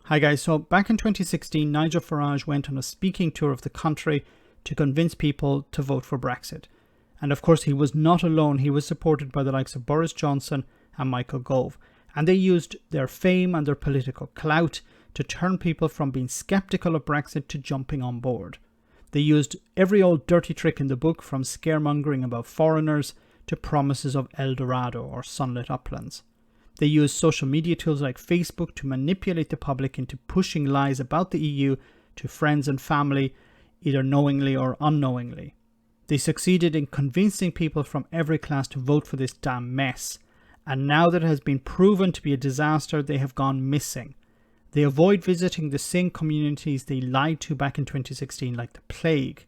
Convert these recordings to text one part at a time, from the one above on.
Hi guys, so back in 2016, Nigel Farage went on a speaking tour of the country to convince people to vote for Brexit. And of course he was not alone, he was supported by the likes of Boris Johnson and Michael Gove. And they used their fame and their political clout to turn people from being sceptical of Brexit to jumping on board. They used every old dirty trick in the book, from scaremongering about foreigners to promises of El Dorado or sunlit uplands. They used social media tools like Facebook to manipulate the public into pushing lies about the EU to friends and family, either knowingly or unknowingly. They succeeded in convincing people from every class to vote for this damn mess. And now that it has been proven to be a disaster, they have gone missing. They avoid visiting the same communities they lied to back in 2016 like the plague.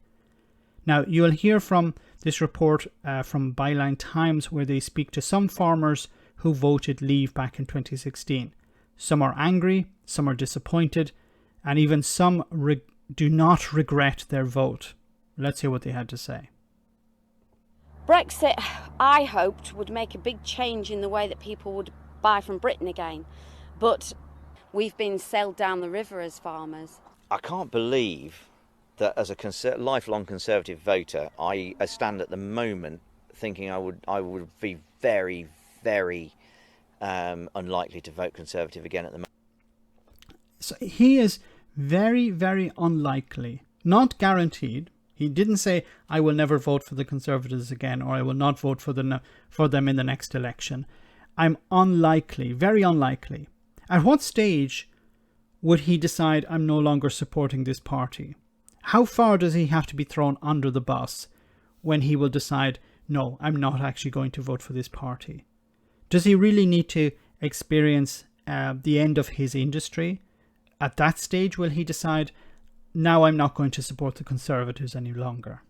Now, you'll hear from this report from Byline Times, where they speak to some farmers who voted leave back in 2016. Some are angry, some are disappointed, and even some do not regret their vote. Let's hear what they had to say. Brexit, I hoped, would make a big change in the way that people would buy from Britain again. But we've been sailed down the river as farmers. I can't believe that as a lifelong Conservative voter, I stand at the moment thinking I would be very, very unlikely to vote Conservative again at the moment. So he is very, very unlikely, not guaranteed. He didn't say, I will never vote for the Conservatives again, or I will not vote for them in the next election. I'm unlikely, very unlikely. At what stage would he decide, I'm no longer supporting this party? How far does he have to be thrown under the bus when he will decide, no, I'm not actually going to vote for this party? Does he really need to experience the end of his industry? At that stage, will he decide, now I'm not going to support the Conservatives any longer?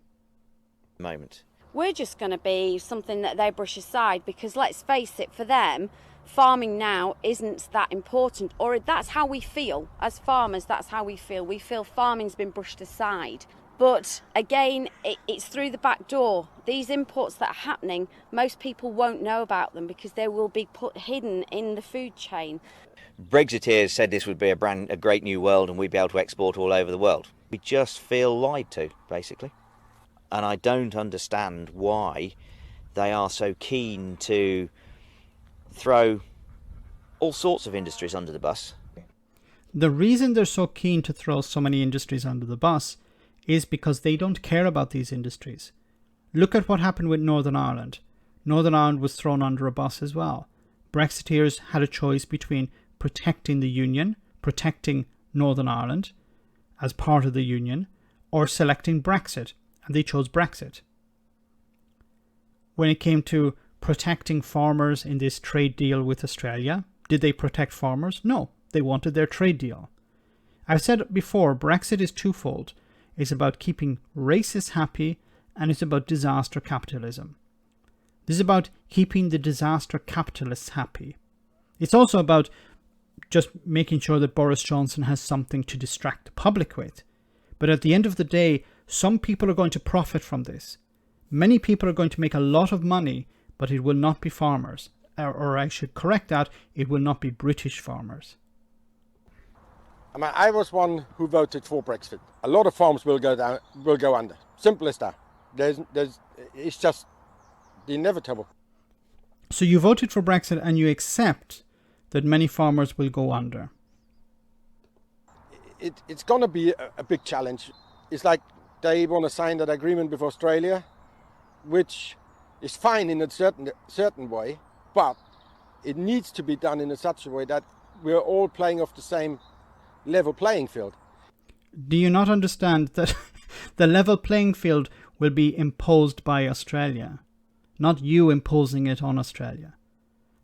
Moment. We're just going to be something that they brush aside, because let's face it, for them, farming now isn't that important, or that's how we feel. As farmers, that's how we feel. We feel farming's been brushed aside. But again, it's through the back door. These imports that are happening, most people won't know about them because they will be hidden in the food chain. Brexiteers said this would be a great new world and we'd be able to export all over the world. We just feel lied to, basically. And I don't understand why they are so keen to throw all sorts of industries under the bus. The reason they're so keen to throw so many industries under the bus is because they don't care about these industries. Look at what happened with Northern Ireland. Northern Ireland was thrown under a bus as well. Brexiteers had a choice between protecting the Union, protecting Northern Ireland as part of the Union, or selecting Brexit, and they chose Brexit. When it came to protecting farmers in this trade deal with Australia, did they protect farmers? No, they wanted their trade deal. I've said before, Brexit is twofold. It's about keeping racists happy, and it's about disaster capitalism. This is about keeping the disaster capitalists happy. It's also about just making sure that Boris Johnson has something to distract the public with. But at the end of the day, some people are going to profit from this. Many people are going to make a lot of money, but it will not be farmers. Or I should correct that, it will not be British farmers. I was one who voted for Brexit. A lot of farms will go under. Simple as that. It's just the inevitable. So you voted for Brexit and you accept that many farmers will go under? It's going to be a big challenge. It's like they want to sign that agreement with Australia, which is fine in a certain way, but it needs to be done in such a way that we're all playing off the same level playing field. Do you not understand that the level playing field will be imposed by Australia, not you imposing it on Australia?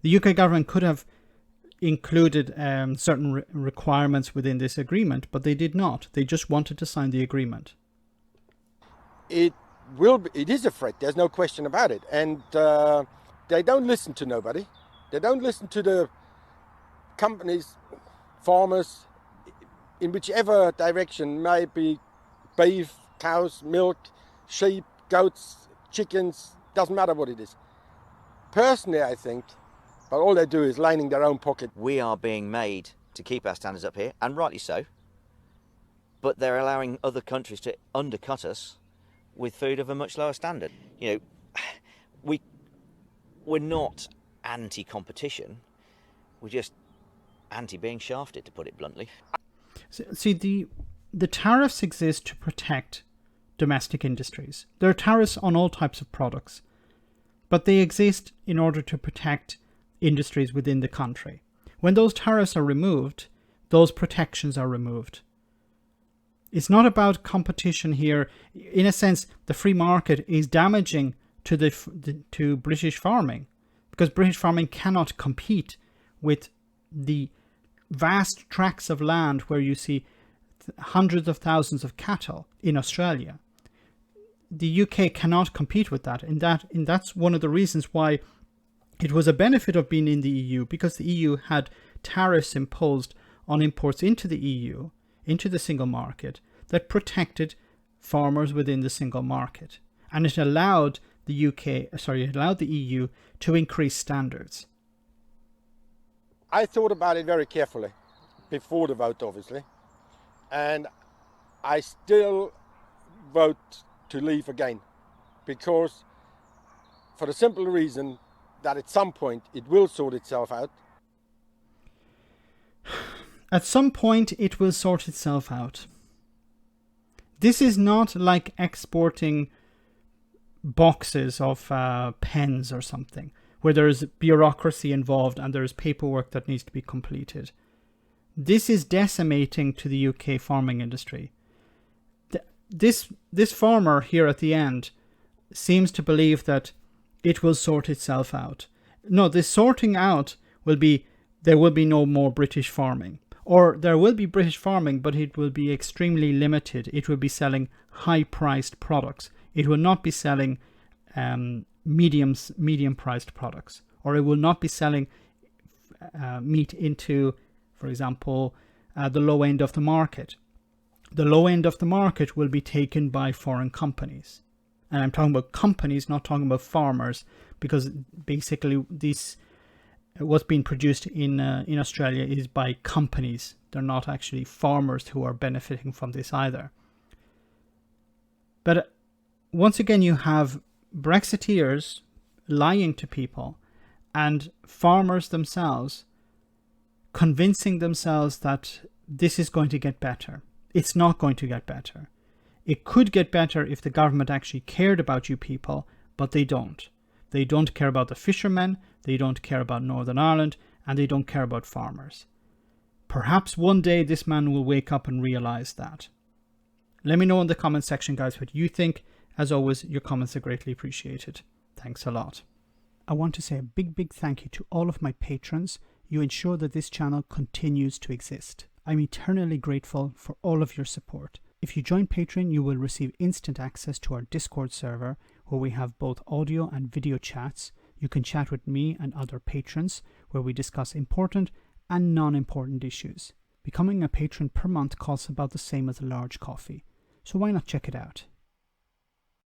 The UK government could have included certain requirements within this agreement, but they did not. They just wanted to sign the agreement. It is a threat, there's no question about it. And they don't listen to nobody. They don't listen to the companies, farmers, in whichever direction, maybe beef, cows, milk, sheep, goats, chickens, doesn't matter what it is. Personally, I think, but all they do is lining their own pocket. We are being made to keep our standards up here, and rightly so. But they're allowing other countries to undercut us with food of a much lower standard. You know, we're not anti-competition. We're just anti-being shafted, to put it bluntly. See, the tariffs exist to protect domestic industries. There are tariffs on all types of products, but they exist in order to protect industries within the country. When those tariffs are removed, those protections are removed. It's not about competition here. In a sense, the free market is damaging to British farming, because British farming cannot compete with the vast tracts of land where you see hundreds of thousands of cattle in Australia. The UK cannot compete with that, and that's one of the reasons why it was a benefit of being in the EU, because the EU had tariffs imposed on imports into the EU, into the single market, that protected farmers within the single market, and it allowed the EU to increase standards. I thought about it very carefully before the vote, obviously, and I still vote to leave again, because for the simple reason that at some point it will sort itself out. At some point it will sort itself out. This is not like exporting boxes of pens or something, where there is bureaucracy involved and there is paperwork that needs to be completed. This is decimating to the UK farming industry. This farmer here at the end seems to believe that it will sort itself out. No, this sorting out will be, there will be no more British farming. Or there will be British farming, but it will be extremely limited. It will be selling high-priced products. It will not be selling medium-priced products. Or it will not be selling meat into, for example, the low end of the market. The low end of the market will be taken by foreign companies. And I'm talking about companies, not talking about farmers, because basically what's being produced in Australia is by companies. They're not actually farmers who are benefiting from this either. But once again, you have Brexiteers lying to people and farmers themselves convincing themselves that this is going to get better. It's not going to get better. It could get better if the government actually cared about you people, but they don't. They don't care about the fishermen, they don't care about Northern Ireland, and they don't care about farmers. Perhaps one day this man will wake up and realize that. Let me know in the comment section, guys, what you think. As always, your comments are greatly appreciated. Thanks a lot. I want to say a big thank you to all of my patrons. You ensure that this channel continues to exist. I'm eternally grateful for all of your support. If you join Patreon, you will receive instant access to our Discord server, where we have both audio and video chats. You can chat with me and other patrons, where we discuss important and non-important issues. Becoming a patron per month costs about the same as a large coffee, so why not check it out?